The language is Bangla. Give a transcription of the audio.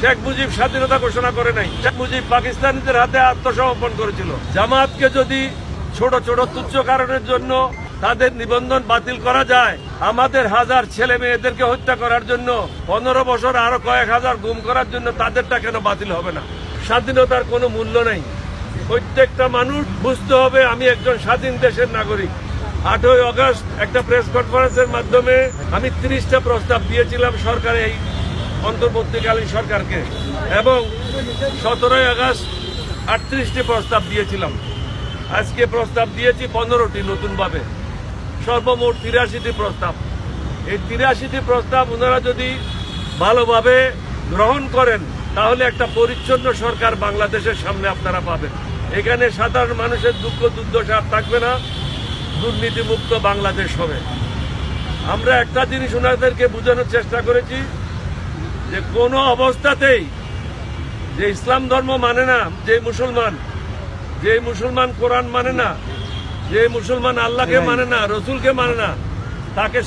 শেখ মুজিব স্বাধীনতা ঘোষণা করে নাই। শেখ মুজিব পাকিস্তানিদের হাতে আত্মসমর্পণ করেছিল। জামাতকে যদি ছোট ছোট তুচ্ছ কারণের জন্য তাদের নিবন্ধন বাতিল করা যায়, আমাদের হাজার ছেলে মেয়েদেরকে হত্যা করার জন্য 15 বছর আরো কয়েক হাজার গুম করার জন্য তাদেরটা কেন বাতিল হবে না? স্বাধীনতার কোনো মূল্য নেই। প্রত্যেকটা মানুষ বুঝতে হবে আমি একজন স্বাধীন দেশের নাগরিক। 8ই আগস্ট একটা প্রেস কনফারেন্সের মাধ্যমে আমি 30টা প্রস্তাব দিয়েছিলাম সরকারের এই অন্তর্বর্তীকালীন সরকারকে, এবং 17ই আগস্ট 38টি প্রস্তাব দিয়েছিলাম। আজকে প্রস্তাব দিয়েছি 15টি নতুনভাবে, সর্বমোট 83টি প্রস্তাব। এই 83টি প্রস্তাব ওনারা যদি ভালোভাবে গ্রহণ করেন তাহলে একটা পরিচ্ছন্ন সরকার বাংলাদেশের সামনে আপনারা পাবেন। এখানে সাধারণ মানুষের দুঃখ দুর্দশা আর থাকবে না, দুর্নীতিমুক্ত বাংলাদেশ হবে। আমরা একটা জিনিস ওনাদেরকে বোঝানোর চেষ্টা করেছি যে কোনো অবস্থাতেই যে ইসলাম ধর্ম মানে না, যে মুসলমান কোরআন মানে না, যে মুসলমান আল্লাহকে মানে না, রসুলকে মানে না, তাকে